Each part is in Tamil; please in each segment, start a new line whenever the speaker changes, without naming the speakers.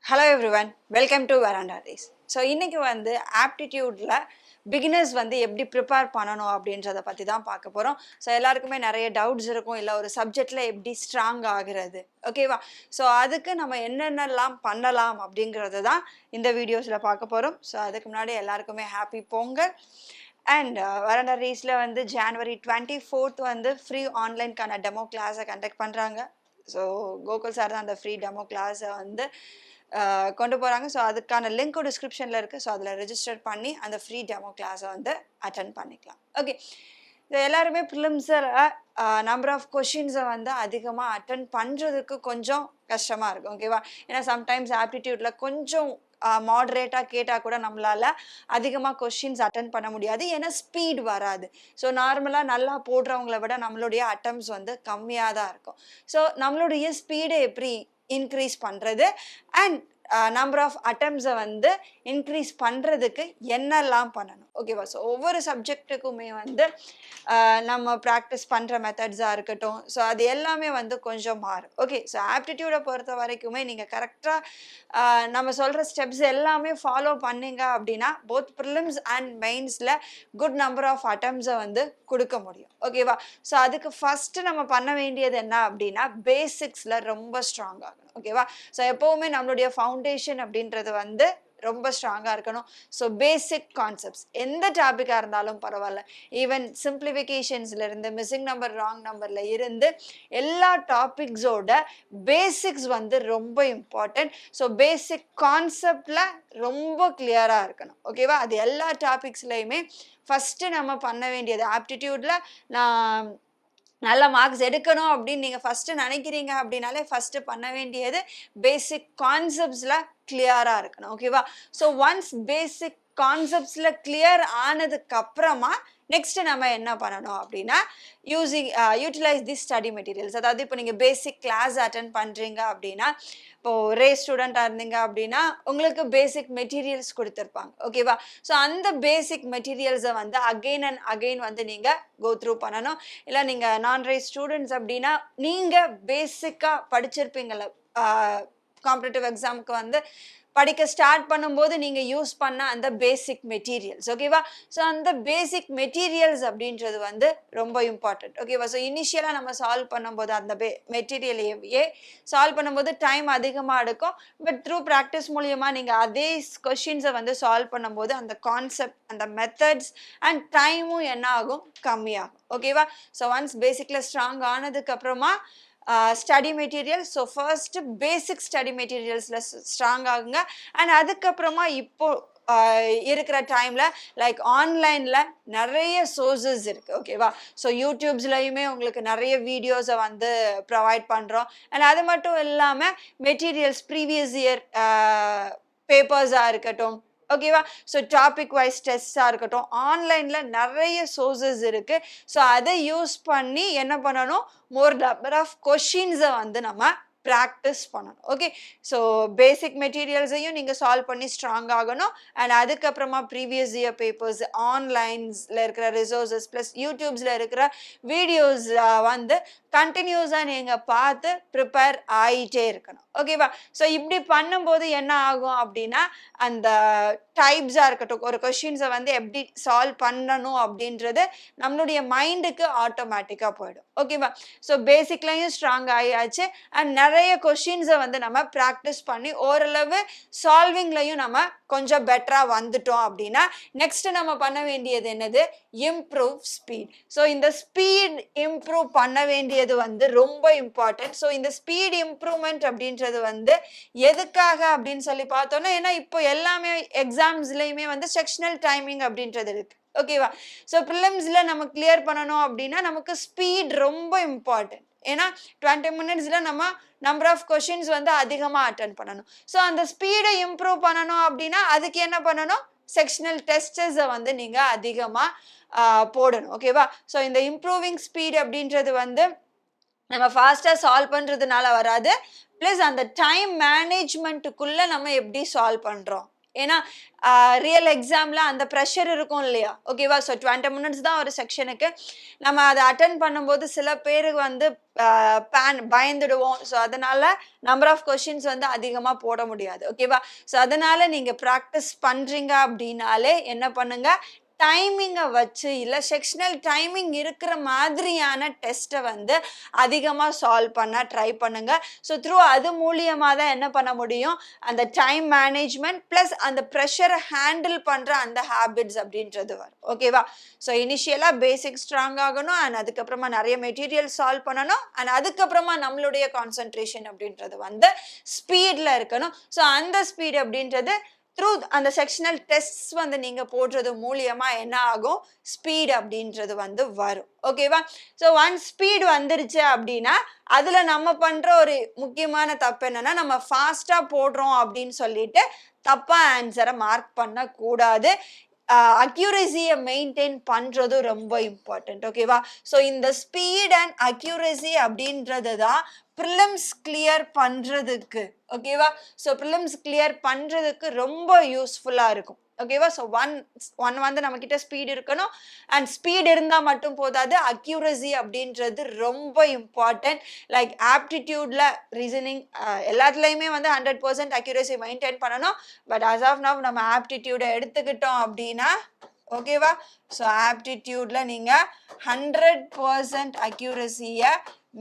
Hello everyone, welcome to Veranda Days. So இன்றைக்கி வந்து ஆப்டிடியூடில் பிகினர்ஸ் வந்து எப்படி ப்ரிப்பேர் பண்ணணும் அப்படின்றத பற்றி தான் பார்க்க போகிறோம். ஸோ எல்லாருக்குமே நிறைய டவுட்ஸ் இருக்கும், இல்லை ஒரு சப்ஜெக்டில் எப்படி ஸ்ட்ராங் ஆகிறது, ஓகேவா? ஸோ அதுக்கு நம்ம என்னென்னலாம் பண்ணலாம் அப்படிங்கிறது தான் இந்த வீடியோஸில் பார்க்க போகிறோம். ஸோ அதுக்கு முன்னாடி எல்லாருக்குமே ஹாப்பி பொங்கல். அண்ட் வரண்டா ரீஸில் வந்து January 24th வந்து ஃப்ரீ ஆன்லைன்கான டெமோ கிளாஸை கண்டக்ட் பண்ணுறாங்க. ஸோ கோகுல் சார் தான் அந்த ஃப்ரீ டெமோ கிளாஸை வந்து கொண்டு போகிறாங்க. ஸோ அதுக்கான லிங்க்கும் டிஸ்கிரிப்ஷனில் இருக்குது. ஸோ அதில் ரெஜிஸ்டர் பண்ணி அந்த ஃப்ரீ டெமோ கிளாஸை வந்து அட்டென்ட் பண்ணிக்கலாம். ஓகே, இது எல்லாருமே ப்ரிலிம்ஸில் நம்பர் ஆஃப் கொஷின்ஸை வந்து அதிகமாக அட்டென்ட் பண்ணுறதுக்கு கொஞ்சம் கஷ்டமாக இருக்கும், ஓகேவா? ஏன்னா சம்டைம்ஸ் ஆப்டிடியூடில் கொஞ்சம் மாடரேட்டாக கேட்டால் கூட நம்மளால் அதிகமாக கொஷின்ஸ் அட்டென்ட் பண்ண முடியாது, ஏன்னா ஸ்பீட் வராது. ஸோ நார்மலாக நல்லா போடுறவங்கள விட நம்மளுடைய அட்டம்ஸ் வந்து கம்மியாக தான் இருக்கும். ஸோ நம்மளுடைய ஸ்பீடை எப்படி இன்க்ரீஸ் பண்ணுறது அண்ட் நம்பர் ஆஃப் அட்டம்ஸை வந்து இன்க்ரீஸ் பண்ணுறதுக்கு என்னெல்லாம் பண்ணணும், ஓகேவா? ஸோ ஒவ்வொரு சப்ஜெக்ட்டுக்குமே வந்து நம்ம ப்ராக்டிஸ் பண்ணுற மெத்தட்ஸாக இருக்கட்டும், ஸோ அது எல்லாமே வந்து கொஞ்சம் மாறும். ஓகே, ஸோ ஆப்டிடியூடை பொறுத்த வரைக்குமே நீங்கள் கரெக்டாக நம்ம சொல்கிற ஸ்டெப்ஸ் எல்லாமே ஃபாலோ பண்ணிங்க அப்படின்னா போத் ப்ரிலிம்ஸ் அண்ட் மெயின்ஸில் குட் நம்பர் ஆஃப் அட்டம்ஸை வந்து கொடுக்க முடியும், ஓகேவா? ஸோ அதுக்கு ஃபஸ்ட்டு நம்ம பண்ண வேண்டியது என்ன அப்படின்னா பேசிக்ஸில் ரொம்ப ஸ்ட்ராங் ஆகணும், ஓகேவா? ஸோ எப்போவுமே நம்மளுடைய ஃபவுண்டேஷன் அப்படின்றது வந்து ரொம்ப ஸ்ட்ராங்காக இருக்கணும். ஸோ பேசிக் கான்செப்ட்ஸ் எந்த டாப்பிக்காக இருந்தாலும் பரவாயில்ல, ஈவன் சிம்பிளிஃபிகேஷன்ஸ்லேருந்து மிஸ்ஸிங் நம்பர் ராங் நம்பரில் இருந்து எல்லா டாபிக்ஸோட பேசிக்ஸ் வந்து ரொம்ப இம்பார்ட்டன்ட். ஸோ பேசிக் கான்செப்டில் ரொம்ப கிளியராக இருக்கணும், ஓகேவா? அது எல்லா டாபிக்ஸ்லையுமே ஃபஸ்ட்டு நம்ம பண்ண வேண்டியது ஆப்டிடியூடில் நான் நல்ல மார்க்ஸ் எடுக்கணும் அப்படின்னு நீங்கள் ஃபஸ்ட்டு நினைக்கிறீங்க அப்படின்னாலே ஃபஸ்ட்டு பண்ண வேண்டியது பேசிக் கான்செப்ட்ஸில் கிளியராக இருக்கணும், ஓகேவா? ஸோ ஒன்ஸ் பேசிக் கான்செப்ட்ஸில் கிளியர் ஆனதுக்கப்புறமா நெக்ஸ்ட்டு நம்ம என்ன பண்ணணும் அப்படின்னா யூட்டிலைஸ் தி ஸ்டடி மெட்டீரியல்ஸ். அதாவது இப்போ நீங்கள் பேசிக் கிளாஸ் அட்டென்ட் பண்ணுறீங்க அப்படின்னா, இப்போது ஒரே ஸ்டூடெண்ட்டாக இருந்தீங்க அப்படின்னா உங்களுக்கு பேசிக் மெட்டீரியல்ஸ் கொடுத்துருப்பாங்க, ஓகேவா? ஸோ அந்த பேசிக் மெட்டீரியல்ஸை வந்து அகெயின் அண்ட் அகெயின் வந்து நீங்கள் கோ த்ரூ பண்ணணும். இல்லை நீங்கள் நான் ரேஸ் ஸ்டூடெண்ட்ஸ் அப்படின்னா நீங்கள் பேசிக்காக படிச்சிருப்பீங்கள, காம்படிட்டிவ் எக்ஸாமுக்கு வந்து படிக்க ஸ்டார்ட் பண்ணும்போது நீங்கள் யூஸ் பண்ண அந்த பேசிக் மெட்டீரியல்ஸ், ஓகேவா? ஸோ அந்த பேசிக் மெட்டீரியல்ஸ் அப்படின்றது வந்து ரொம்ப இம்பார்ட்டன்ட், ஓகேவா? ஸோ இனிஷியலாக நம்ம சால்வ் பண்ணும்போது அந்த மெட்டீரியலையே சால்வ் பண்ணும்போது டைம் அதிகமாக எடுக்கும். பட் த்ரூ ப்ராக்டிஸ் மூலியமாக நீங்கள் அதே கொஷின்ஸை வந்து சால்வ் பண்ணும்போது அந்த கான்செப்ட், அந்த மெத்தட்ஸ் அண்ட் டைமும் என்ன ஆகும், கம்மியாகும், ஓகேவா? ஸோ ஒன்ஸ் பேசிக்கில் ஸ்ட்ராங் ஆனதுக்கப்புறமா ஸ்டடி மெட்டீரியல், ஸோ ஃபர்ஸ்ட்டு பேசிக் ஸ்டடி மெட்டீரியல்ஸில் ஸ்ட்ராங் ஆகுங்க. அண்ட் அதுக்கப்புறமா இப்போது இருக்கிற டைமில் லைக் ஆன்லைனில் நிறைய சோர்ஸஸ் இருக்குது, ஓகேவா? ஸோ யூடியூப்ஸ்லையுமே உங்களுக்கு நிறைய வீடியோஸை வந்து ப்ரொவைட் பண்ணுறோம். அண்ட் அது மட்டும் இல்லாமல் மெட்டீரியல்ஸ் ப்ரீவியஸ் இயர் பேப்பர்ஸாக இருக்கட்டும், ஓகேவா? ஸோ டாபிக் வைஸ் டெஸ்ட்டாக இருக்கட்டும், ஆன்லைனில் நிறைய சோர்ஸஸ் இருக்குது. ஸோ அதை யூஸ் பண்ணி என்ன பண்ணணும், மோர் நம்பர் ஆஃப் கொஷின்ஸை வந்து நம்ம ப்ராக்டிஸ் பண்ணணும், ஓகே? ஸோ பேசிக் மெட்டீரியல்ஸையும் நீங்கள் சால்வ் பண்ணி ஸ்ட்ராங் ஆகணும். அண்ட் அதுக்கப்புறமா ப்ரீவியஸ் இயர் பேப்பர்ஸ், ஆன்லைன்ஸில் இருக்கிற ரிசோர்ஸஸ் ப்ளஸ் யூடியூப்ஸில் இருக்கிற வீடியோஸ் வந்து கண்டினியூஸாக நீங்கள் பார்த்து ப்ரிப்பேர் ஆகிட்டே இருக்கணும், ஓகேவா? ஸோ இப்படி பண்ணும்போது என்ன ஆகும் அப்படின்னா அந்த டைப்ஸாக இருக்கட்டும், ஒரு கொஷின்ஸை வந்து எப்படி சால்வ் பண்ணணும் அப்படின்றது நம்மளுடைய மைண்டுக்கு ஆட்டோமேட்டிக்காக போயிடும், ஓகேவா? ஸோ பேசிக்லையும் ஸ்ட்ராங் ஆகியாச்சு அண்ட் நிறைய கொஷின்ஸை வந்து நம்ம ப்ராக்டிஸ் பண்ணி ஓரளவு சால்விங்லையும் நம்ம கொஞ்சம் பெட்டராக வந்துட்டோம் அப்படின்னா நெக்ஸ்ட்டு நம்ம பண்ண வேண்டியது என்னது, இம்ப்ரூவ் ஸ்பீட். ஸோ இந்த ஸ்பீட் இம்ப்ரூவ் பண்ண வேண்டியது வந்து ரொம்ப இம்பார்ட்டன்ட். ஸோ இந்த ஸ்பீட் இம்ப்ரூவ்மெண்ட் அப்படின்றது வந்து எதுக்காக அப்படின்னு சொல்லி பார்த்தோன்னா, ஏன்னா இப்போ எல்லாமே எக்ஸாம்ஸ்லையுமே வந்து செக்ஷனல் டைமிங் அப்படின்றது இருக்குது, ஓகேவா? ஸோ ப்ரிலிம்ஸில் நம்ம கிளியர் பண்ணணும் அப்படின்னா நமக்கு ஸ்பீட் ரொம்ப இம்பார்ட்டன்ட். ஏன்னா 20 மினிட்ஸில் நம்ம நம்பர் ஆஃப் கொஷின்ஸ் வந்து அதிகமாக அட்டென்ட் பண்ணணும். ஸோ அந்த ஸ்பீடை இம்ப்ரூவ் பண்ணணும் அப்படின்னா அதுக்கு என்ன பண்ணணும், செக்ஷனல் டெஸ்டஸை வந்து நீங்கள் அதிகமாக போடணும், ஓகேவா? ஸோ இந்த இம்ப்ரூவிங் ஸ்பீட் அப்படின்றது வந்து நம்ம ஃபாஸ்ட்டாக சால்வ் பண்ணுறதுனால வராது, ப்ளஸ் அந்த டைம் மேனேஜ்மெண்ட்டுக்குள்ளே நம்ம எப்படி சால்வ் பண்ணுறோம், ஏன்னா ரியல் எக்ஸாம்ல அந்த ப்ரெஷர் இருக்கும் இல்லையா? ஓகேவா? ஸோ 20 மினிட்ஸ் தான் ஒரு செக்ஷனுக்கு. நம்ம அதை அட்டென்ட் பண்ணும்போது சில பேருக்கு வந்து பயந்துடுவோம். ஸோ அதனால நம்பர் ஆஃப் கொஸ்டின்ஸ் வந்து அதிகமா போட முடியாது. ஓகேவா? ஸோ அதனால நீங்க ப்ராக்டிஸ் பண்றீங்க அப்படின்னாலே என்ன பண்ணுங்க, டைமிங்கை வச்சு இல்லை செக்ஷனல் டைமிங் இருக்கிற மாதிரியான டெஸ்ட்டை வந்து அதிகமாக சால்வ் பண்ண ட்ரை பண்ணுங்க. ஸோ த்ரூ அது மூலியமாக தான் என்ன பண்ண முடியும், அந்த டைம் மேனேஜ்மெண்ட் ப்ளஸ் அந்த ப்ரெஷரை ஹேண்டில் பண்ணுற அந்த ஹேபிட்ஸ் அப்படின்றது வரும். ஓகேவா? ஸோ இனிஷியலாக பேசிக் ஸ்ட்ராங் ஆகணும் அண்ட் அதுக்கப்புறமா நிறைய மெட்டீரியல் சால்வ் பண்ணணும் அண்ட் அதுக்கப்புறமா நம்மளுடைய கான்சன்ட்ரேஷன் அப்படின்றது வந்து ஸ்பீடில் இருக்கணும். ஸோ அந்த ஸ்பீட் அப்படின்றது த்ரூ அந்த செக்ஷனல் டெஸ்ட் வந்து நீங்க போடுறது மூலியமா என்ன ஆகும், ஸ்பீட் அப்படின்றது வந்து வரும். ஓகேவா? ஸோ ஒன் ஸ்பீட் வந்துருச்சு அப்படின்னா அதுல நம்ம பண்ற ஒரு முக்கியமான தப்பு என்னன்னா, நம்ம ஃபாஸ்டா போடுறோம் அப்படின்னு சொல்லிட்டு தப்பா ஆன்சரை மார்க் பண்ண கூடாது. அக்யூரசியை மெயின்டைன் பண்றது ரொம்ப இம்பார்ட்டன்ட். ஓகேவா? ஸோ இந்த ஸ்பீட் அண்ட் அக்யூரசி அப்படின்றது தான் ப்ரிலிம்ஸ் கிளியர் பண்றதுக்கு, ஓகேவா? ஸோ ப்ரிலிம்ஸ் கிளியர் பண்றதுக்கு ரொம்ப யூஸ்ஃபுல்லா இருக்கும். ஓகேவா? ஸோ ஒன் வந்து நம்ம கிட்ட ஸ்பீட் இருக்கணும் அண்ட் ஸ்பீட் இருந்தால் மட்டும் போதாது, அக்யூரசி அப்படின்றது ரொம்ப இம்பார்ட்டன்ட். லைக் ஆப்டிடியூட்ல ரீசனிங் எல்லாத்துலேயுமே வந்து 100% அக்யூரசி மெயின்டைன் பண்ணணும். பட் அஸ் ஆஃப் நவ் நம்ம ஆப்டிடியூடை எடுத்துக்கிட்டோம் அப்படின்னா, ஓகேவா? ஸோ ஆப்டிடியூட்ல நீங்க 100% அக்யூரசியை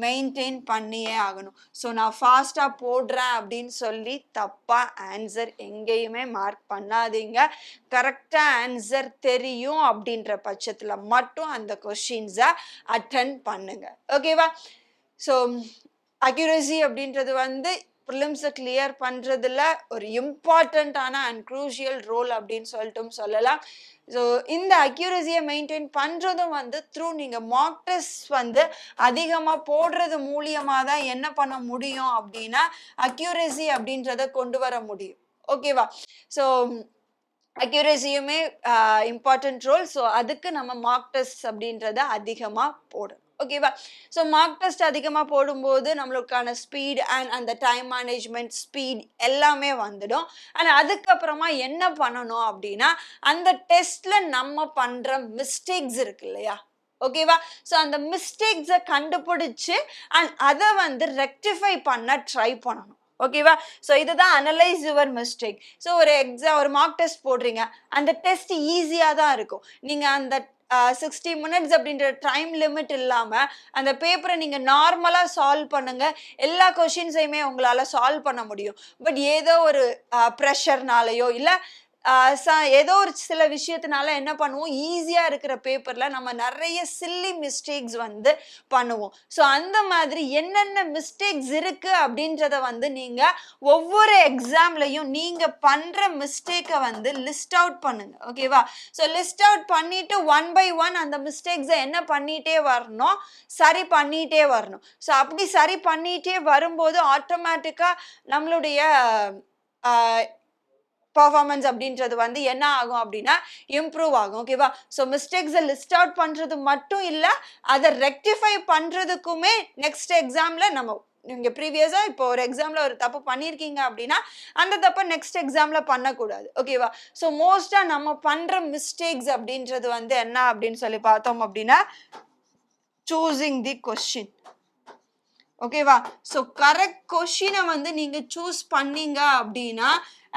மெயின்டைன் பண்ணியே ஆகணும். ஸோ நான் ஃபாஸ்ட்டாக போடுறேன் அப்படின்னு சொல்லி தப்பாக ஆன்சர் எங்கேயுமே மார்க் பண்ணாதீங்க. கரெக்டாக ஆன்சர் தெரியும் அப்படின்ற பட்சத்தில் மட்டும் அந்த கொஷின்ஸை அட்டென்ட் பண்ணுங்க. ஓகேவா? ஸோ அக்யூரசி அப்படின்றது வந்து ப்ரிலிம்ஸை கிளியர் பண்ணுறதுல ஒரு இம்பார்ட்டண்ட்டான அண்ட் க்ரூஷியல் ரோல் அப்படின்னு சொல்லிட்டும் சொல்லலாம். ஸோ இந்த அக்யூரசியை மெயின்டைன் பண்ணுறதும் வந்து த்ரூ நீங்கள் மாக் டெஸ்ட் வந்து அதிகமாக போடுறது மூலியமாக தான் என்ன பண்ண முடியும் அப்படின்னா அக்யூரசி அப்படின்றத கொண்டு வர முடியும். ஓகேவா? ஸோ அக்யூரசியுமே இம்பார்ட்டன்ட் ரோல். ஸோ அதுக்கு நம்ம மார்க் டெஸ்ட் அப்படின்றத அதிகமாக போடணும். ஓகேவா? ஸோ மார்க் டெஸ்ட் அதிகமாக போடும்போது நம்மளுக்கான ஸ்பீட் அண்ட் அந்த டைம் மேனேஜ்மெண்ட் ஸ்பீட் எல்லாமே வந்துடும். ஆனால் அதுக்கப்புறமா என்ன பண்ணணும் அப்படின்னா, அந்த டெஸ்ட்ல நம்ம பண்ணுற மிஸ்டேக்ஸ் இருக்கு இல்லையா? ஓகேவா? ஸோ அந்த மிஸ்டேக்ஸை கண்டுபிடிச்சு அண்ட் அதை வந்து ரெக்டிஃபை பண்ண ட்ரை பண்ணணும். ஓகேவா? ஸோ இதுதான் அனலைஸ் யுவர் மிஸ்டேக். ஸோ ஒரு மார்க் டெஸ்ட் போடுறீங்க, அந்த டெஸ்ட் ஈஸியாக தான் இருக்கும். நீங்கள் அந்த 60 மினிட்ஸ் அப்படின்ற டைம் லிமிட் இல்லாமல் அந்த பேப்பரை நீங்கள் நார்மலாக சால்வ் பண்ணுங்க, எல்லா கொஷின்ஸையுமே உங்களால் சால்வ் பண்ண முடியும். பட் ஏதோ ஒரு ப்ரெஷர்னாலேயோ இல்லை ஏதோ ஒரு சில விஷயத்தினால என்ன பண்ணுவோம், ஈஸியாக இருக்கிற பேப்பரில் நம்ம நிறைய சில்லி மிஸ்டேக்ஸ் வந்து பண்ணுவோம். ஸோ அந்த மாதிரி என்னென்ன மிஸ்டேக்ஸ் இருக்குது அப்படின்றத வந்து நீங்கள் ஒவ்வொரு எக்ஸாம்லையும் நீங்கள் பண்ணுற மிஸ்டேக்கை வந்து லிஸ்ட் அவுட் பண்ணுங்க. ஓகேவா? ஸோ லிஸ்ட் அவுட் பண்ணிட்டு ஒன் பை ஒன் அந்த மிஸ்டேக்ஸை என்ன பண்ணிகிட்டே வரணும், சரி பண்ணிகிட்டே வரணும். ஸோ அப்படி சரி பண்ணிகிட்டே வரும்போது ஆட்டோமேட்டிக்காக நம்மளுடைய பர்ஃபார்மன்ஸ் அப்படின்றது வந்து என்ன ஆகும் அப்படின்னா இம்ப்ரூவ் ஆகும். ஓகேவா? ஸோ மிஸ்டேக்ஸை லிஸ்ட் அவுட் பண்ணுறது மட்டும் இல்லை, அதை ரெக்டிஃபை பண்ணுறதுக்குமே நெக்ஸ்ட் எக்ஸாமில் நம்ம நீங்கள் ப்ரீவியஸாக இப்போ ஒரு எக்ஸாமில் ஒரு தப்பு பண்ணியிருக்கீங்க அப்படின்னா அந்த தப்பை நெக்ஸ்ட் எக்ஸாமில் பண்ணக்கூடாது. ஓகேவா? ஸோ மோஸ்ட்டாக நம்ம பண்ணுற மிஸ்டேக்ஸ் அப்படின்றது வந்து என்ன அப்படின்னு சொல்லி பார்த்தோம் அப்படின்னா சூஸிங் தி கொஸ்டின். ஓகேவா? ஸோ கரெக்ட் கொஷினை வந்து நீங்கள் சூஸ் பண்ணீங்க அப்படின்னா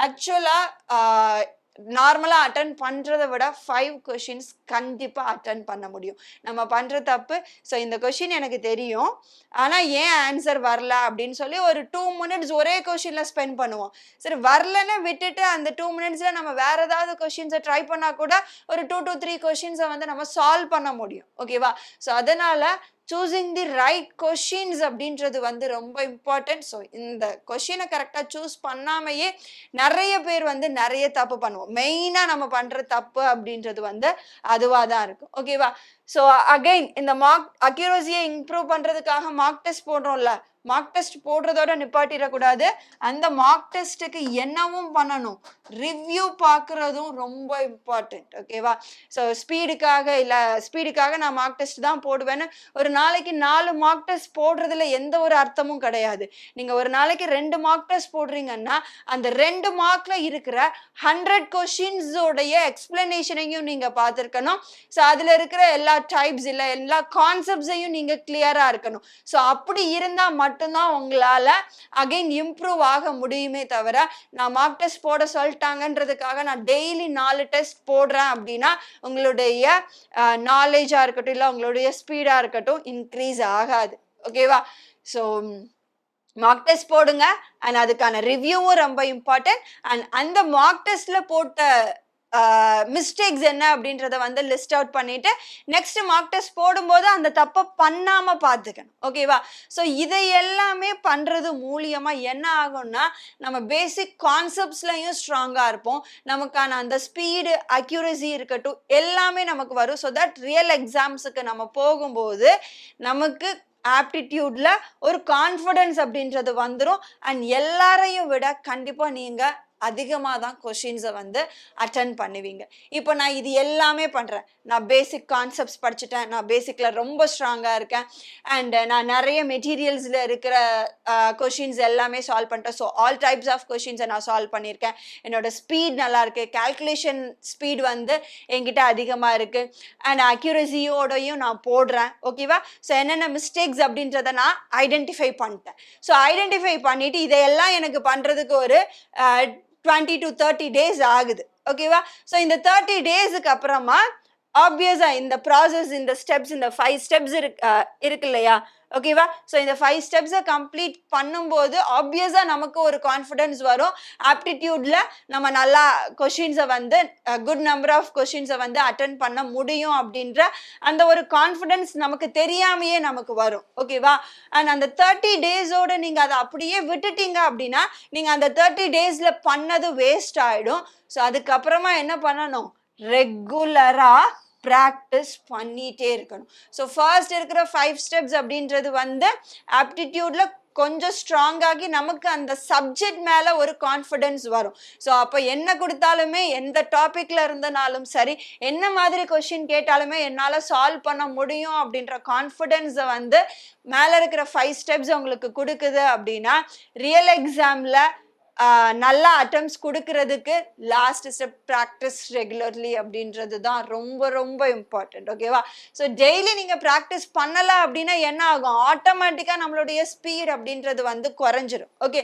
ஆக்சுவலாக நார்மலாக அட்டன் பண்ணுறதை விட 5 கொஷின்ஸ் கண்டிப்பாக அட்டன் பண்ண முடியும். நம்ம பண்ணுற தப்பு, ஸோ இந்த கொஷின் எனக்கு தெரியும் ஆனால் ஏன் ஆன்சர் வரல அப்படின்னு சொல்லி ஒரு 2 மினிட்ஸ் ஒரே கொஷினில் ஸ்பெண்ட் பண்ணுவோம். சரி வரலன்னு விட்டுட்டு அந்த 2 மினிட்ஸில் நம்ம வேறு ஏதாவது கொஷின்ஸை ட்ரை பண்ணால் கூட ஒரு 2 to 3 கொஷின்ஸை வந்து நம்ம சால்வ் பண்ண முடியும். ஓகேவா? ஸோ அதனால் சூஸிங் தி ரைட் கொஷின்ஸ் அப்படின்றது வந்து ரொம்ப இம்பார்ட்டன்ட். ஸோ இந்த கொஷினை கரெக்டாக சூஸ் பண்ணாமையே நிறைய பேர் வந்து நிறைய தப்பு பண்ணுவோம். மெயினாக நம்ம பண்ணுற தப்பு அப்படின்றது வந்து அதுவாக தான் இருக்கும். ஓகேவா? ஸோ அகைன் இந்த மார்க் அக்யூரசியை இம்ப்ரூவ் பண்ணுறதுக்காக மார்க் டெஸ்ட் போடுறோம்ல, மார்க் டெஸ்ட் போடுறதோட நிப்பாட்டிடக்கூடாது. அந்த மார்க் டெஸ்ட்டுக்கு என்னவும் பண்ணணும், ரிவ்யூ பார்க்குறதும் ரொம்ப இம்பார்ட்டன்ட். ஓகேவா? ஸோ ஸ்பீடுக்காக நான் மார்க் டெஸ்ட் தான் போடுவேன்னு ஒரு நாளைக்கு 4 மார்க் டெஸ்ட் போடுறதுல எந்த ஒரு அர்த்தமும் கிடையாது. நீங்க ஒரு நாளைக்கு 2 மார்க் டெஸ்ட் போடுறீங்கன்னா அந்த 2 மார்க்ல இருக்கிற 100 கொஷின்ஸோடைய எக்ஸ்பிளனேஷனையும் நீங்க பார்த்துருக்கணும். ஸோ அதுல இருக்கிற எல்லா டைப்ஸ் இல்லை எல்லா கான்செப்ட்ஸையும் நீங்க கிளியரா இருக்கணும். ஸோ அப்படி இருந்தா மட்டும்தான் உங்களால அகைன் இம்ப்ரூவ் ஆக முடியுமே தவிர, நான் மார்க் டெஸ்ட் போட சொல்லிட்டாங்கன்றதுக்காக நான் டெய்லி 4 டெஸ்ட் போடுறேன் அப்படின்னா உங்களுடைய நாலேஜா இருக்கட்டும் இல்லை உங்களுடைய ஸ்பீடா இருக்கட்டும் இன்க்ரீஸ் ஆகாது. ஓகேவா? ஸோ மார்க் டெஸ்ட் போடுங்க அண்ட் அதுக்கான ரிவ்யூவும் ரொம்ப இம்பார்ட்டன்ட். அண்ட் அந்த மார்க் டெஸ்ட்ல போட்ட மிஸ்டேக்ஸ் என்ன அப்படின்றத வந்து லிஸ்ட் அவுட் பண்ணிட்டு நெக்ஸ்ட் மார்க் டெஸ்ட் போடும்போது அந்த தப்பை பண்ணாம பார்த்துக்கணும். ஓகேவா? ஸோ இதை எல்லாமே பண்றது மூலியமா என்ன ஆகும்னா நம்ம பேசிக் கான்செப்ட்ஸ்லையும் ஸ்ட்ராங்கா இருப்போம். நமக்கான அந்த ஸ்பீடு அக்யூரசி இருக்கட்டும் எல்லாமே நமக்கு வரும். ஸோ தட் ரியல் எக்ஸாம்ஸுக்கு நம்ம போகும்போது நமக்கு ஆப்டிடியூட்ல ஒரு கான்ஃபிடன்ஸ் அப்படின்றது வந்துடும். அண்ட் எல்லாரையும் விட கண்டிப்பா நீங்க அதிகமாக தான் கொஷின்ஸை வந்து அட்டன் பண்ணுவீங்க. இப்போ நான் இது எல்லாமே பண்ணுறேன், நான் பேசிக் கான்செப்ட்ஸ் படிச்சுட்டேன், நான் பேசிக்கில் ரொம்ப ஸ்ட்ராங்காக இருக்கேன், அண்ட் நான் நிறைய மெட்டீரியல்ஸில் இருக்கிற கொஷின்ஸ் எல்லாமே சால்வ் பண்ணிட்டேன். ஸோ ஆல் டைப்ஸ் ஆஃப் கொஷின்ஸை நான் சால்வ் பண்ணியிருக்கேன். என்னோட ஸ்பீட் நல்லா இருக்கு, கால்குலேஷன் ஸ்பீட் வந்து என்கிட்ட அதிகமாக இருக்கு, அண்ட் அக்யூரசியோடையும் நான் போடுறேன். ஓகேவா? ஸோ என்னென்ன மிஸ்டேக்ஸ் அப்படின்றத நான் ஐடென்டிஃபை பண்ணிட்டேன். ஸோ ஐடென்டிஃபை பண்ணிட்டு இதையெல்லாம் எனக்கு பண்ணுறதுக்கு ஒரு 20 to 30 days ஆகுது. ஓகேவா? ஸோ இந்த 30 டேஸுக்கு அப்புறமா ஆப்வியஸா இந்த ப்ராசஸ், இந்த ஸ்டெப்ஸ், இந்த 5 ஸ்டெப்ஸ் இருக்கு இல்லையா? ஓகேவா? ஸோ இந்த 5 ஸ்டெப்ஸை கம்ப்ளீட் பண்ணும்போது ஆப்வியஸாக நமக்கு ஒரு கான்ஃபிடென்ஸ் வரும். ஆப்டிடியூட்ல நம்ம நல்லா கொஷின்ஸை வந்து குட் நம்பர் ஆஃப் கொஷின்ஸை வந்து அட்டன் பண்ண முடியும் அப்படின்ற அந்த ஒரு கான்ஃபிடென்ஸ் நமக்கு தெரியாமையே நமக்கு வரும். ஓகேவா? அண்ட் அந்த 30 டேஸோட நீங்கள் அதை அப்படியே விட்டுட்டீங்க அப்படின்னா நீங்கள் அந்த 30 டேஸில் பண்ணது வேஸ்ட் ஆகிடும். ஸோ அதுக்கப்புறமா என்ன பண்ணணும், ரெகுலராக ப்ராக்டிஸ் பண்ணிகிட்டே இருக்கணும். ஸோ ஃபர்ஸ்ட் இருக்கிற 5 ஸ்டெப்ஸ் அப்படின்றது வந்து ஆப்டிடியூட்ல கொஞ்சம் ஸ்ட்ராங்காகி நமக்கு அந்த சப்ஜெக்ட் மேலே ஒரு கான்ஃபிடென்ஸ் வரும். ஸோ அப்போ என்ன கொடுத்தாலுமே எந்த டாப்பிக்கில் இருந்தனாலும் சரி, என்ன மாதிரி கொஷின் கேட்டாலுமே என்னால் சால்வ் பண்ண முடியும் அப்படின்ற கான்ஃபிடென்ஸை வந்து மேலே இருக்கிற 5 ஸ்டெப்ஸ் உங்களுக்கு கொடுக்குது அப்படின்னா ரியல் எக்ஸாமில் நல்லா அட்டெம்ப்ட்ஸ் கொடுக்கறதுக்கு லாஸ்ட் ஸ்டெப் ப்ராக்டிஸ் ரெகுலர்லி அப்படின்றது தான் ரொம்ப ரொம்ப இம்பார்ட்டன்ட். ஓகேவா? ஸோ டெய்லி நீங்கள் ப்ராக்டிஸ் பண்ணலை அப்படின்னா என்ன ஆகும், ஆட்டோமேட்டிக்காக நம்மளுடைய ஸ்பீட் அப்படின்றது வந்து குறைஞ்சிரும். ஓகே?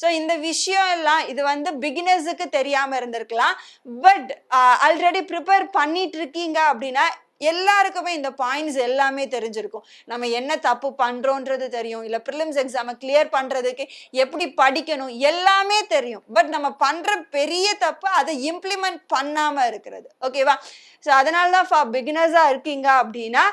ஸோ இந்த விஷயம் எல்லாம் இது வந்து பிகினர்ஸுக்கு தெரியாமல் இருந்திருக்கலாம். பட் ஆல்ரெடி ப்ரிப்பேர் பண்ணிட்டு இருக்கீங்க அப்படின்னா எல்லாருக்குமே இந்த பாயிண்ட்ஸ் எல்லாமே தெரிஞ்சிருக்கும். நம்ம என்ன தப்பு பண்றோன்றது தெரியும், இல்லை ப்ரிலிம்ஸ் எக்ஸாமை கிளியர் பண்றதுக்கு எப்படி படிக்கணும் எல்லாமே தெரியும். பட் நம்ம பண்ற பெரிய தப்பு அதை இம்ப்ளிமெண்ட் பண்ணாம இருக்கிறது. ஓகேவா? ஸோ அதனால தான் ஃபார் பிகினர்ஸா இருக்கீங்க அப்படின்னா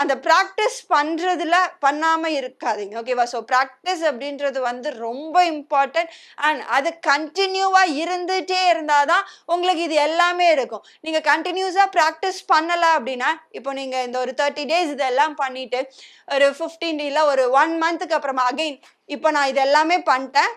அந்த ப்ராக்டிஸ் பண்ணுறதுல பண்ணாமல் இருக்காதீங்க. ஓகேவா? ஸோ ப்ராக்டிஸ் அப்படின்றது வந்து ரொம்ப இம்பார்ட்டன்ட். அண்ட் அது கண்டினியூவாக இருந்துகிட்டே இருந்தால் தான் உங்களுக்கு இது எல்லாமே இருக்கும். நீங்கள் கண்டினியூஸாக ப்ராக்டிஸ் பண்ணலை அப்படின்னா, இப்போ நீங்கள் இந்த ஒரு 30 டேஸ் இதெல்லாம் பண்ணிவிட்டு ஒரு 15 இல்லை ஒரு 1 மந்த்துக்கு அப்புறமா அகெயின் இப்போ நான் இது எல்லாமே பண்ணிட்டேன்,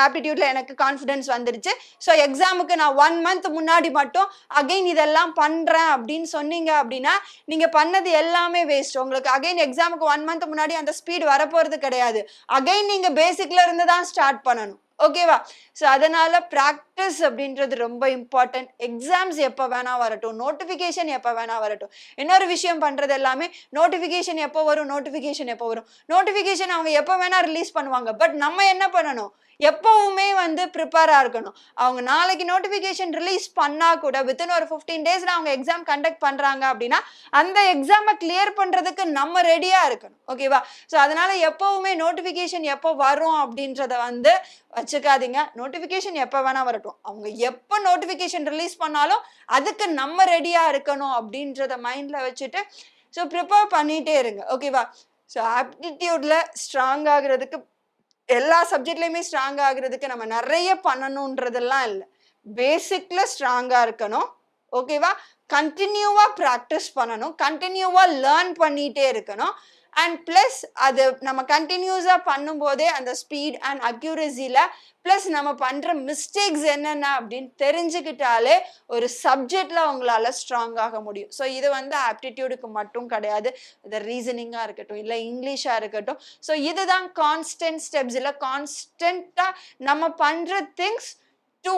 ஆப்டிடியூட்ல எனக்கு கான்ஃபிடன்ஸ் வந்துருச்சு, ஸோ எக்ஸாமுக்கு நான் 1 மந்த் முன்னாடி மட்டும் அகைன் இதெல்லாம் பண்றேன் அப்படின்னு சொன்னீங்க அப்படின்னா நீங்க பண்ணது எல்லாமே வேஸ்ட். உங்களுக்கு அகைன் எக்ஸாமுக்கு 1 மந்த் முன்னாடி அந்த ஸ்பீட் வரப்போறது கிடையாது. அகைன் நீங்க பேசிக்ல இருந்து தான் ஸ்டார்ட் பண்ணணும். ஓகேவா? ஸோ அதனால ப்ராக்டிஸ் அப்படின்றது ரொம்ப இம்பார்ட்டன்ட். எக்ஸாம்ஸ் எப்போ வேணா வரட்டும், நோட்டிஃபிகேஷன் எப்போ வேணா வரட்டும். இன்னொரு விஷயம் பண்றது எல்லாமே நோட்டிஃபிகேஷன் எப்போ வரும், நோட்டிஃபிகேஷன் எப்போ வரும், நோட்டிஃபிகேஷன் அவங்க எப்போ வேணா ரிலீஸ் பண்ணுவாங்க. பட் நம்ம என்ன பண்ணணும், எப்பவுமே வந்து ப்ரிப்பேரா இருக்கணும். அவங்க நாளைக்கு நோட்டிஃபிகேஷன் ரிலீஸ் பண்ணா கூட வித்தின் ஒரு 15 டேஸ்ல அவங்க எக்ஸாம் கண்டக்ட் பண்றாங்க அப்படின்னா அந்த எக்ஸாமை கிளியர் பண்றதுக்கு நம்ம ரெடியா இருக்கணும். ஓகேவா? ஸோ அதனால எப்பவுமே நோட்டிஃபிகேஷன் எப்போ வரும் அப்படின்றத வந்து வச்சுக்காதீங்க. நோட்டிஃபிகேஷன் எப்போ வேணா வரட்டும், அவங்க எப்போ நோட்டிஃபிகேஷன் ரிலீஸ் பண்ணாலும் அதுக்கு நம்ம ரெடியா இருக்கணும் அப்படின்றத மைண்ட்ல வச்சுட்டு ஸோ ப்ரிப்பேர் பண்ணிட்டே இருங்க. ஓகேவா? ஸோ ஆப்டிடியூட்ல ஸ்ட்ராங் ஆகுறதுக்கு, எல்லா சப்ஜெக்ட்லையுமே ஸ்ட்ராங் ஆகுறதுக்கு நம்ம நிறைய பண்ணணுன்றதெல்லாம் இல்லை, பேசிக்ல ஸ்ட்ராங்கா இருக்கணும். ஓகேவா? கண்டினியூவா ப்ராக்டிஸ் பண்ணணும், கண்டினியூவா லேர்ன் பண்ணிட்டே இருக்கணும். அண்ட் ப்ளஸ் அது நம்ம கண்டினியூஸாக பண்ணும்போதே அந்த ஸ்பீட் அண்ட் அக்யூரஸியில் ப்ளஸ் நம்ம பண்ணுற மிஸ்டேக்ஸ் என்னென்ன அப்படின்னு தெரிஞ்சுக்கிட்டாலே ஒரு சப்ஜெக்டில் அவங்களால ஸ்ட்ராங்காக முடியும். ஸோ இது வந்து ஆப்டிடியூடுக்கு மட்டும் கிடையாது, இது ரீசனிங்காக இருக்கட்டும் இல்லை இங்கிலீஷாக இருக்கட்டும். ஸோ இதுதான் கான்ஸ்டன்ட் ஸ்டெப்ஸ், இல்லை கான்ஸ்டண்ட்டாக நம்ம பண்ணுற things to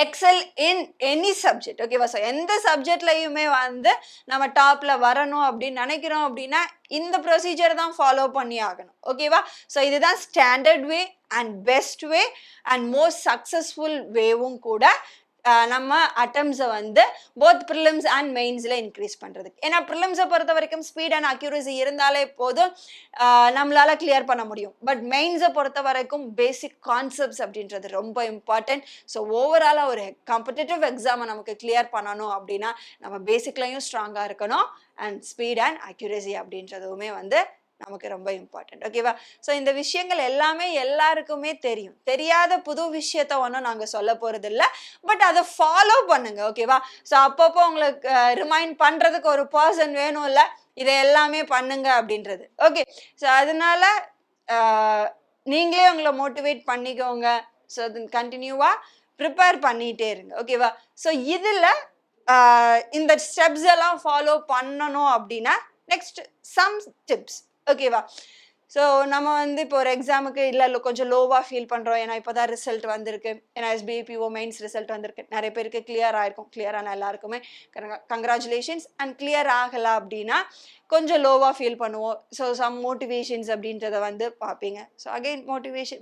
XL in any subject. ஓகேவா? ஸோ எந்த சப்ஜெக்ட்லையுமே வந்து நம்ம டாப்ல வரணும் அப்படின்னு நினைக்கிறோம் அப்படின்னா இந்த ப்ரொசீஜர் தான் ஃபாலோ பண்ணி ஆகணும். ஓகேவா? ஸோ இதுதான் standard way and best way and most successful வேவும் கூட நம்ம அட்டம்ஸை வந்து போத் ப்ரிலிம்ஸ் அண்ட் மெயின்ஸில் இன்க்ரீஸ் பண்ணுறதுக்கு. ஏன்னா ப்ரிலிம்ஸை பொறுத்த வரைக்கும் ஸ்பீட் அண்ட் அக்யூரசி இருந்தாலே போதும், நம்மளால கிளியர் பண்ண முடியும். பட் மெயின்ஸை பொறுத்த வரைக்கும் பேசிக் கான்செப்ட்ஸ் அப்படின்றது ரொம்ப இம்பார்ட்டன்ட். ஸோ ஓவராலாக ஒரு காம்படிட்டிவ் எக்ஸாமை நமக்கு கிளியர் பண்ணணும் அப்படின்னா நம்ம பேசிக்லையும் ஸ்ட்ராங்காக இருக்கணும் அண்ட் ஸ்பீட் அண்ட் அக்யூரசி அப்படின்றதுமே வந்து நமக்கு ரொம்ப இம்பார்ட்டன்ட். ஓகேவா? ஸோ இந்த விஷயங்கள் எல்லாமே எல்லாருக்குமே தெரியும். தெரியாத புது விஷயத்த ஒன்றும் நாங்கள் சொல்ல போகிறது இல்லை, பட் அதை ஃபாலோ பண்ணுங்க. ஓகேவா? ஸோ அப்பப்போ உங்களுக்கு ரிமைண்ட் பண்ணுறதுக்கு ஒரு பர்சன் வேணும் இல்லை, இதை எல்லாமே பண்ணுங்க அப்படின்றது. ஓகே, ஸோ அதனால நீங்களே உங்களை மோட்டிவேட் பண்ணிக்கோங்க. ஸோ அது கண்டினியூவாக ப்ரிப்பேர் பண்ணிகிட்டே இருங்க. ஓகேவா? ஸோ இதில் இந்த ஸ்டெப்ஸ் எல்லாம் ஃபாலோ பண்ணணும் அப்படின்னா நெக்ஸ்ட் சம் டிப்ஸ். ஓகேவா? ஸோ நம்ம வந்து இப்போ ஒரு எக்ஸாமுக்கு இல்லை கொஞ்சம் லோவாக ஃபீல் பண்ணுறோம், ஏன்னா இப்போ தான் ரிசல்ட் வந்திருக்கு, ஏன்னா SBIPO மெயின்ஸ் ரிசல்ட் வந்திருக்கு, நிறைய பேருக்கு கிளியர் ஆகிருக்கும். கிளியரான எல்லாருக்குமே கங்க்ராச்சுலேஷன்ஸ். அண்ட் கிளியர் ஆகலை அப்படின்னா கொஞ்சம் லோவாக ஃபீல் பண்ணுவோம். ஸோ சம் மோட்டிவேஷன்ஸ் அப்படின்றத வந்து பார்ப்பீங்க. ஸோ அகெயின்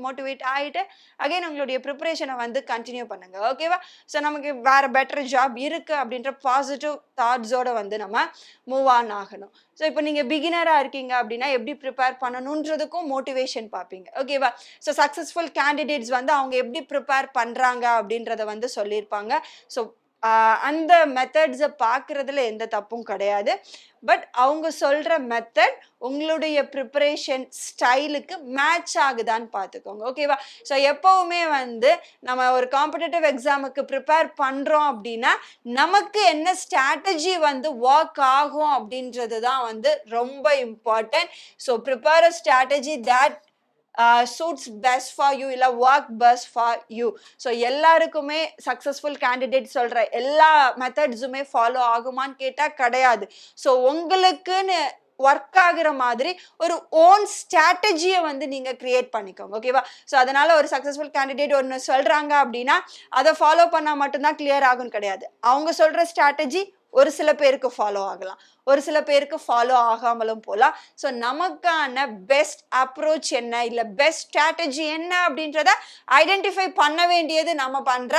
மோட்டிவேட் ஆகிட்டு அகெயின் உங்களுடைய ப்ரிப்பரேஷனை வந்து கண்டினியூ பண்ணுங்கள். ஓகேவா? ஸோ நமக்கு வேறு பெட்டர் ஜாப் இருக்குது அப்படின்ற பாசிட்டிவ் தாட்ஸோடு வந்து நம்ம மூவ் ஆன் ஆகணும். ஸோ இப்போ நீங்கள் பிகினராக இருக்கீங்க அப்படின்னா எப்படி ப்ரிப்பேர் பண்ணணுன்றதுக்கும் மோட்டிவேஷன் பார்ப்பீங்க. ஓகேவா? ஸோ சக்ஸஸ்ஃபுல் கேண்டிடேட்ஸ் வந்து அவங்க எப்படி ப்ரிப்பேர் பண்ணுறாங்க அப்படின்றத வந்து சொல்லியிருப்பாங்க. ஸோ அந்த மெத்தட்ஸை பார்க்குறதுல எந்த தப்பும் கிடையாது. பட் அவங்க சொல்கிற மெத்தட் உங்களுடைய ப்ரிப்பரேஷன் ஸ்டைலுக்கு மேட்ச் ஆகுதான்னு பார்த்துக்கோங்க. ஓகேவா? ஸோ எப்போவுமே வந்து நம்ம ஒரு காம்படிட்டிவ் எக்ஸாமுக்கு ப்ரிப்பேர் பண்ணுறோம் அப்படின்னா நமக்கு என்ன ஸ்ட்ராட்டஜி வந்து ஒர்க் ஆகும் அப்படின்றது தான் வந்து ரொம்ப important. So prepare a strategy that suits best for you, இல்லை work best for you. So எல்லாருக்குமே சக்ஸஸ்ஃபுல் கேண்டிடேட் சொல்கிற எல்லா மெத்தட்ஸுமே ஃபாலோ ஆகுமான்னு கேட்டால் கிடையாது. ஸோ உங்களுக்குன்னு ஒர்க் ஆகுற மாதிரி ஒரு ஓன் ஸ்ட்ராட்டஜியை வந்து நீங்கள் கிரியேட் பண்ணிக்கோங்க. ஓகேவா? ஸோ அதனால் ஒரு சக்ஸஸ்ஃபுல் கேண்டிடேட் ஒன்று சொல்கிறாங்க அப்படின்னா அதை ஃபாலோ பண்ணால் மட்டும்தான் கிளியர் ஆகும்னு கிடையாது. அவங்க சொல்கிற ஸ்ட்ராட்டஜி ஒரு சில பேருக்கு ஃபாலோ ஆகலாம், ஒரு சில பேருக்கு ஃபாலோ ஆகாமலும் போகலாம். ஸோ நமக்கான பெஸ்ட் அப்ரோச் என்ன, இல்லை பெஸ்ட் ஸ்ட்ராட்டஜி என்ன அப்படின்றத ஐடென்டிஃபை பண்ண வேண்டியது நம்ம பண்ணுற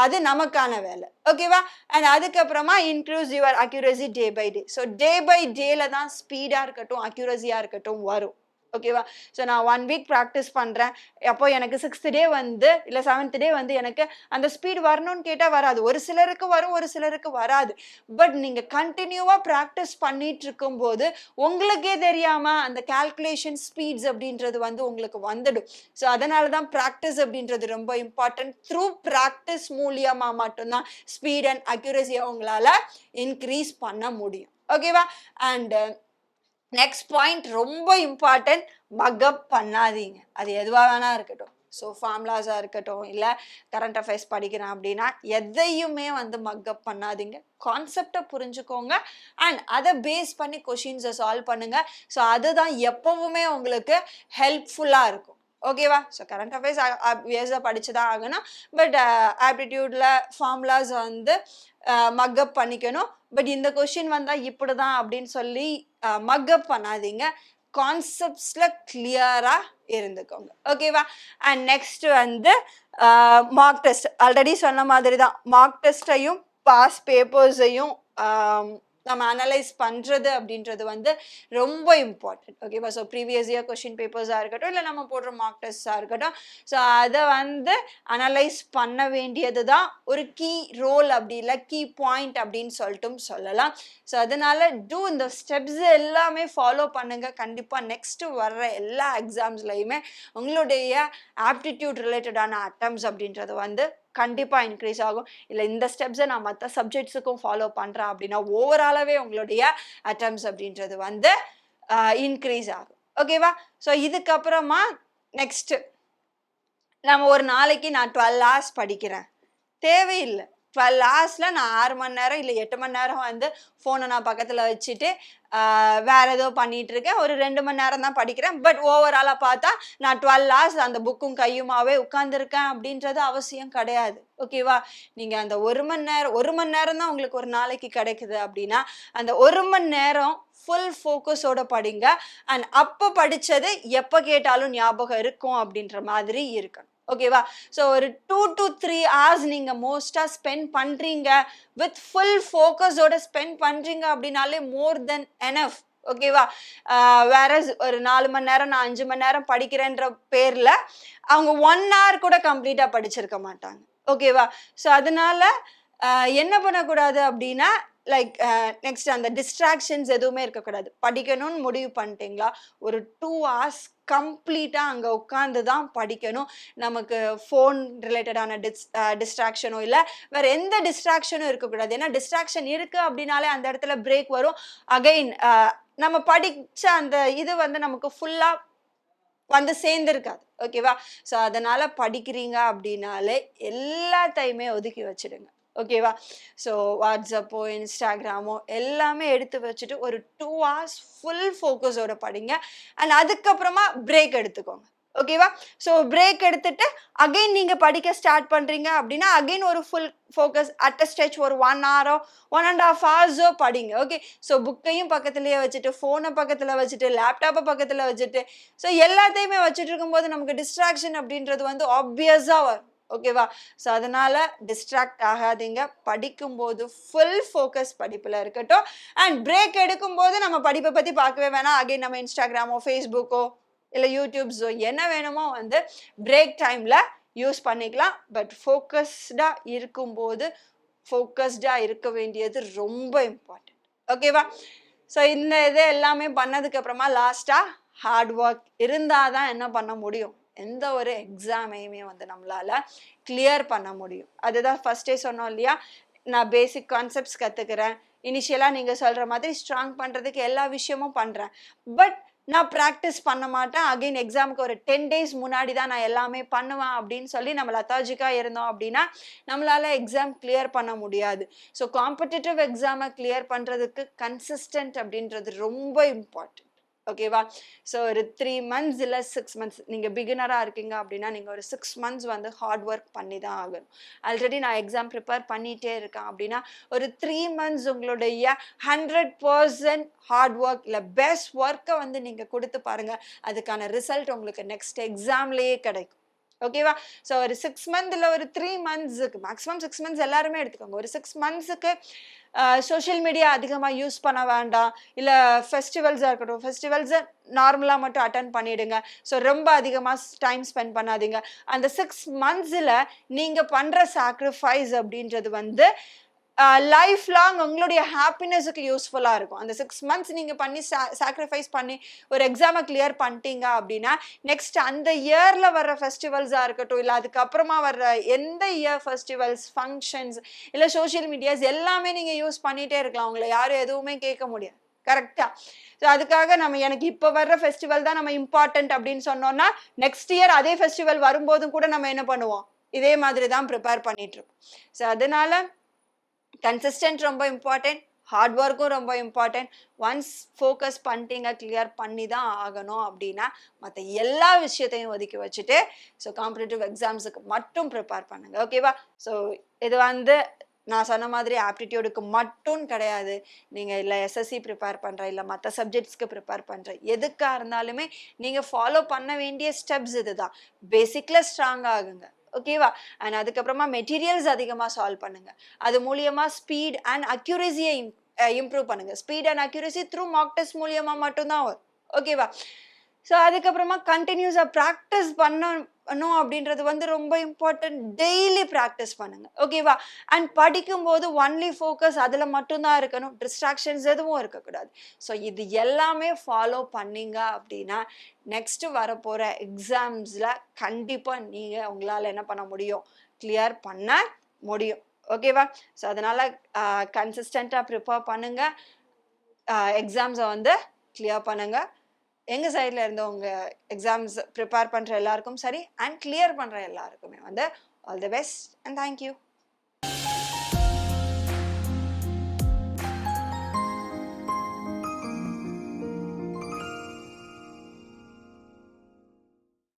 அது நமக்கான வேலை. ஓகேவா? அண்ட் அதுக்கப்புறமா increase your accuracy day by day. So day by டேல தான் ஸ்பீடாக இருக்கட்டும் அக்யூரஸியாக இருக்கட்டும் வரும். ஓகேவா? ஸோ நான் 1 வீக் ப்ராக்டிஸ் பண்ணுறேன், அப்போ எனக்கு 6th டே வந்து இல்லை 7th டே வந்து எனக்கு அந்த ஸ்பீட் வரணும்னு கேட்டால் வராது. ஒரு சிலருக்கு வரும், ஒரு சிலருக்கு வராது. பட் நீங்கள் கண்டினியூவாக ப்ராக்டிஸ் பண்ணிட்டு இருக்கும்போது உங்களுக்கே தெரியாமல் அந்த கால்குலேஷன் ஸ்பீட்ஸ் அப்படின்றது வந்து உங்களுக்கு வந்துடும். ஸோ அதனால தான் ப்ராக்டிஸ் அப்படின்றது ரொம்ப இம்பார்ட்டன்ட். த்ரூ ப்ராக்டிஸ் மூலியமாக மட்டும்தான் ஸ்பீட் அண்ட் அக்யூரஸியை உங்களால் இன்க்ரீஸ் பண்ண முடியும். ஓகேவா? அண்ட் நெக்ஸ்ட் பாயிண்ட் ரொம்ப இம்பார்ட்டன்ட், மக்கப் பண்ணாதீங்க. அது எதுவாக வேணா இருக்கட்டும். ஸோ ஃபார்முலாஸாக இருக்கட்டும், இல்லை கரண்ட் அஃபேர்ஸ் படிக்கிறேன் அப்படின்னா எதையுமே வந்து மக்கப் பண்ணாதீங்க. கான்செப்டை புரிஞ்சுக்கோங்க அண்ட் அதை பேஸ் பண்ணி கொஷின்ஸை சால்வ் பண்ணுங்க. ஸோ அதுதான் எப்பவுமே உங்களுக்கு ஹெல்ப்ஃபுல்லாக இருக்கும். ஓகேவா? ஸோ கரண்ட் அஃபேர்ஸ் ஆப்வியஸாக படிச்சு தான் ஆகணும். பட் ஆப்டிடியூடில் ஃபார்முலாஸ் வந்து மக்கப் பண்ணிக்கணும். பட் இந்த கொஷின் வந்தால் இப்படி தான் அப்படின்னு சொல்லி மக்கப் பண்ணாதீங்க. கான்செப்ட்ஸில் கிளியராக இருந்துக்கோங்க. ஓகேவா? அண்ட் நெக்ஸ்ட் வந்து மார்க் டெஸ்ட். ஆல்ரெடி சொன்ன மாதிரி தான் மார்க் டெஸ்ட்டையும் பாஸ் பேப்பர்ஸையும் நம்ம அனலைஸ் பண்ணுறது அப்படின்றது வந்து ரொம்ப இம்பார்ட்டன்ட். ஓகேவா? ஸோ ப்ரீவியஸ் இயர் கொஷின் பேப்பர்ஸாக இருக்கட்டும், இல்லை நம்ம போடுற மார்க் டெஸ்ட்டாக இருக்கட்டும், ஸோ அதை வந்து அனலைஸ் பண்ண வேண்டியது தான் ஒரு கீ ரோல், அப்படி இல்லை கீ பாயிண்ட் அப்படின்னு சொல்லிட்டும் சொல்லலாம். ஸோ அதனால இந்த ஸ்டெப்ஸ் எல்லாமே ஃபாலோ பண்ணுங்கள். கண்டிப்பாக நெக்ஸ்ட்டு வர்ற எல்லா எக்ஸாம்ஸ்லையுமே உங்களுடைய ஆப்டிடியூட் ரிலேட்டடான அட்டம்ஸ் அப்படின்றது வந்து கண்டிப்பாக இன்க்ரீஸ் ஆகும். இல்லை இந்த ஸ்டெப்ஸை நான் மற்ற சப்ஜெக்ட்ஸுக்கும் ஃபாலோ பண்ணுறேன் அப்படின்னா ஓவராலாகவே உங்களுடைய அட்டம்ஸ் அப்படின்றது வந்து இன்க்ரீஸ் ஆகும். ஓகேவா? ஸோ இதுக்கப்புறமா நெக்ஸ்ட் நம்ம ஒரு நாளைக்கு நான் 12 ஹார்ஸ் படிக்கிறேன். தேவையில்ல. 12 ஹார்ஸ்ல நான் 6 மணி நேரம் இல்ல 8 மணி நேரம் வந்து ஃபோன நான் பக்கத்துல வச்சுட்டு, வேற ஏதோ பண்ணிட்டு இருக்கேன். ஒரு 2 மணி நேரம் தான் படிக்கிறேன். பட் ஓவராலா பார்த்தா, நான் 12 ஹார்ஸ் அந்த புக்கும் கையுமாவே உட்கார்ந்துருக்கேன் அப்படின்றது அவசியம் கிடையாது. ஓகேவா? நீங்க அந்த 1 மணி நேரம் தான் உங்களுக்கு ஒரு நாளைக்கு கிடைக்குது அப்படின்னா, அந்த 1 மணி நேரம் ஃபுல் ஃபோக்கஸோட படிங்க. அண்ட் அப்ப படிச்சது எப்ப கேட்டாலும் ஞாபகம் இருக்கும் அப்படின்ற மாதிரி இருக்கணும். ஓகேவா? ஸோ ஒரு 2 to 3 ஹார்ஸ் நீங்க மோஸ்டா ஸ்பெண்ட் பண்றீங்க. வித் ஃபுல் ஃபோக்கஸோட ஸ்பெண்ட் பண்றீங்க அப்படின்னாலே மோர் தென் எனஃப். ஓகேவா? வேறஸ் ஒரு 4 மணி நேரம் நான் 5 மணி நேரம் படிக்கிறேன்ற பேர்ல அவங்க 1 ஹவர் கூட கம்ப்ளீட்டா படிச்சிருக்க மாட்டாங்க. ஓகேவா? ஸோ அதனால என்ன பண்ணக்கூடாது அப்படின்னா, லைக் நெக்ஸ்ட் அந்த டிஸ்ட்ராக்ஷன்ஸ் எதுவுமே இருக்கக்கூடாது. படிக்கணும்னு முடிவு பண்ணிட்டீங்களா, ஒரு 2 ஹார்ஸ் கம்ப்ளீட்டா அங்க உட்கார்ந்து தான் படிக்கணும். நமக்கு ஃபோன் ரிலேட்டடான டிஸ்ட்ராக்ஷனோ இல்ல வேற எந்த டிஸ்ட்ராக்ஷனும் இருக்கக்கூடாது. ஏன்னா டிஸ்ட்ராக்ஷன் இருக்கு அப்படின்னாலே அந்த இடத்துல பிரேக் வரும். அகைன் நம்ம படிச்ச அந்த இது வந்து நமக்கு ஃபுல்லா வந்து சேர்ந்திருக்காது. ஓகேவா? ஸோ அதனால படிக்கிறீங்க அப்படின்னாலே எல்லாத்தையுமே ஒதுக்கி வச்சிடுங்க. ஓகேவா? ஸோ வாட்ஸ்அப்போ இன்ஸ்டாகிராமோ எல்லாமே எடுத்து வச்சுட்டு ஒரு 2 ஹார்ஸ் ஃபுல் ஃபோக்கஸோட படிங்க. அண்ட் அதுக்கப்புறமா பிரேக் எடுத்துக்கோங்க. ஓகேவா? ஸோ பிரேக் எடுத்துட்டு அகைன் நீங்க படிக்க ஸ்டார்ட் பண்றீங்க அப்படின்னா அகைன் ஒரு full focus at a stretch ஒரு 1 ஹாரோ 1.5 ஹார்ஸோ படிங்க. ஓகே. ஸோ புக்கையும் பக்கத்துலயே வச்சுட்டு ஃபோனை பக்கத்துல வச்சுட்டு லேப்டாப்பை பக்கத்துல வச்சுட்டு ஸோ எல்லாத்தையுமே வச்சுட்டு இருக்கும்போது நமக்கு டிஸ்ட்ராக்ஷன் அப்படின்றது வந்து ஆப்வியஸா வரும். ஓகேவா? ஸோ அதனால டிஸ்ட்ராக்ட் ஆகாதீங்க. படிக்கும்போது ஃபுல் ஃபோக்கஸ் படிப்புல இருக்கட்டும். அண்ட் பிரேக் எடுக்கும்போது நம்ம படிப்பை பத்தி பார்க்கவே வேணாம். அகைன் நம்ம இன்ஸ்டாகிராமோ ஃபேஸ்புக்கோ இல்ல யூடியூப்ஸோ என்ன வேணுமோ வந்து பிரேக் டைம்ல யூஸ் பண்ணிக்கலாம். பட் ஃபோக்கஸ்டா இருக்கும்போது ஃபோக்கஸ்டா இருக்க வேண்டியது ரொம்ப இம்பார்ட்டன்ட். ஓகேவா? ஸோ இந்த இது எல்லாமே பண்ணதுக்கு அப்புறமா லாஸ்டா ஹார்ட் ஒர்க் இருந்தாதான் என்ன பண்ண முடியும், எந்த ஒரு எக்ஸாமையுமே வந்து நம்மளால கிளியர் பண்ண முடியும். அதுதான் ஃபர்ஸ்டே சொன்னோம் இல்லையா, நான் பேசிக் கான்செப்ட்ஸ் கத்துக்கிறேன். இனிஷியலா நீங்க சொல்ற மாதிரி ஸ்ட்ராங் பண்றதுக்கு எல்லா விஷயமும் பண்றேன். பட் நான் ப்ராக்டிஸ் பண்ண மாட்டேன். அகைன் எக்ஸாமுக்கு ஒரு 10 டேஸ் முன்னாடி தான் நான் எல்லாமே பண்ணுவேன் அப்படின்னு சொல்லி நம்ம லெதார்ஜிக்கா இருந்தோம் அப்படின்னா, நம்மளால எக்ஸாம் கிளியர் பண்ண முடியாது. ஸோ காம்படிட்டிவ் எக்ஸாமை கிளியர் பண்றதுக்கு கன்சிஸ்டன்ட் அப்படின்றது ரொம்ப இம்பார்ட்டன்ட். ஓகேவா? ஸோ ஒரு 3 மந்த்ஸ் இல்ல 6 மந்த்ஸ் நீங்க பிகினரா இருக்கீங்க அப்படின்னா, நீங்க ஒரு 6 மந்த்ஸ் வந்து ஹார்ட் ஒர்க் பண்ணி தான் ஆகணும். ஆல்ரெடி நான் எக்ஸாம் ப்ரிப்பேர் பண்ணிட்டே இருக்கேன் அப்படின்னா, ஒரு 3 மந்த்ஸ் உங்களுடைய 100% ஹார்ட் ஒர்க் இல்ல பெஸ்ட் ஒர்க்கை வந்து நீங்க கொடுத்து பாருங்க. அதுக்கான ரிசல்ட் உங்களுக்கு நெக்ஸ்ட் எக்ஸாம்லயே கிடைக்கும். ஓகேவா? ஸோ ஒரு 6 மந்த் இல்ல ஒரு 3 மந்த்ஸுக்கு மேக்ஸிமம் 6 மந்த்ஸ் எல்லாருமே எடுத்துக்கோங்க. ஒரு 6 மந்த்ஸுக்கு சோஷியல் மீடியா அதிகமா யூஸ் பண்ண வேண்டாம். இல்ல ஃபெஸ்டிவல்ஸா இருக்கட்டும், ஃபெஸ்டிவல்ஸ நார்மலா மட்டும் அட்டெண்ட் பண்ணிடுங்க. ஸோ ரொம்ப அதிகமா டைம் ஸ்பெண்ட் பண்ணாதீங்க. அந்த 6 மந்த்ஸ்ல நீங்க பண்ற சாக்ரிஃபைஸ் அப்படின்றது வந்து லைஃப் லாங் உங்களுடைய ஹாப்பினஸுக்கு யூஸ்ஃபுல்லா இருக்கும். அந்த 6 மந்த்ஸ் நீங்க பண்ணி சாக்ரிஃபைஸ் பண்ணி ஒரு எக்ஸாமை கிளியர் பண்ணிட்டீங்க அப்படின்னா, நெக்ஸ்ட் அந்த இயர்ல வர்ற ஃபெஸ்டிவல்ஸா இருக்கட்டும், இல்ல அதுக்கப்புறமா வர்ற எந்த இயர் ஃபெஸ்டிவல்ஸ், ஃபங்ஷன்ஸ் இல்ல சோஷியல் மீடியாஸ் எல்லாமே நீங்க யூஸ் பண்ணிட்டே இருக்கலாம். உங்கள யாரும் எதுவுமே கேட்க முடியாது. கரெக்ட்டா? ஸோ அதுக்காக நம்ம எனக்கு இப்ப வர்ற ஃபெஸ்டிவல் தான் நம்ம இம்பார்ட்டன்ட் அப்படின்னு சொன்னோம்னா, நெக்ஸ்ட் இயர் அதே ஃபெஸ்டிவல் வரும்போதும் கூட நம்ம என்ன பண்ணுவோம்? இதே மாதிரி தான் ப்ரிப்பேர் பண்ணிட்டு இருப்போம். ஸோ அதனால கன்சிஸ்டன்ட் ரொம்ப இம்பார்ட்டன்ட். ஹார்ட் ஒர்க்கும் ரொம்ப இம்பார்ட்டன்ட். ஒன்ஸ் ஃபோக்கஸ் பண்ணிட்டீங்க, கிளியர் பண்ணி தான் ஆகணும் அப்படின்னா, மற்ற எல்லா விஷயத்தையும் ஒதுக்கி வச்சுட்டு, ஸோ காம்படிட்டிவ் எக்ஸாம்ஸுக்கு மட்டும் ப்ரிப்பேர் பண்ணுங்க. ஓகேவா? ஸோ இது வந்து நான் சொன்ன மாதிரி ஆப்டிடியூடுக்கு மட்டும் கிடையாது. நீங்க இல்ல எஸ்எஸ்சி ப்ரிப்பேர் பண்ற, இல்ல மற்ற சப்ஜெக்ட்ஸ்க்கு ப்ரிப்பேர் பண்ற, எதுக்கா இருந்தாலுமே நீங்க ஃபாலோ பண்ண வேண்டிய ஸ்டெப்ஸ் இதுதான். பேசிக்ல ஸ்ட்ராங் ஆகுங்க. ஓகேவா? அண்ட் அதுக்கப்புறமா மெட்டீரியல்ஸ் அதிகமா சால்வ் பண்ணுங்க. அது மூலியமா ஸ்பீட் அண்ட் அக்யூரசியை இம்ப்ரூவ் பண்ணுங்க. Speed and accuracy through Mach test மூலியமா மட்டும் தான் வரும். ஓகேவா? ஸோ அதுக்கப்புறமா கண்டினியூஸா ப்ராக்டிஸ் பண்ணணும் அப்படின்றது வந்து ரொம்ப இம்பார்ட்டன்ட். டெய்லி ப்ராக்டிஸ் பண்ணுங்க. ஓகேவா? அண்ட் படிக்கும்போது ஒன்லி ஃபோக்கஸ் அதுல மட்டும்தான் இருக்கணும். டிஸ்ட்ராக்ஷன்ஸ் எதுவும் இருக்கக்கூடாது. ஸோ இது எல்லாமே ஃபாலோ பண்ணீங்க அப்படின்னா, நெக்ஸ்ட் வரப்போற எக்ஸாம்ஸ்ல கண்டிப்பா நீங்க உங்களால என்ன பண்ண முடியும்? கிளியர் பண்ண முடியும். ஓகேவா? ஸோ அதனால கன்சிஸ்டன்டா ப்ரிப்பேர் பண்ணுங்க. எக்ஸாம்ஸை வந்து கிளியர் பண்ணுங்க. எங்கள் சைடில் இருந்து உங்கள் எக்ஸாம்ஸ் ப்ரிப்பேர் பண்ணுற எல்லாருக்கும் சரி அண்ட் கிளியர் பண்ணுற எல்லாருக்குமே வந்து all the best and thank you.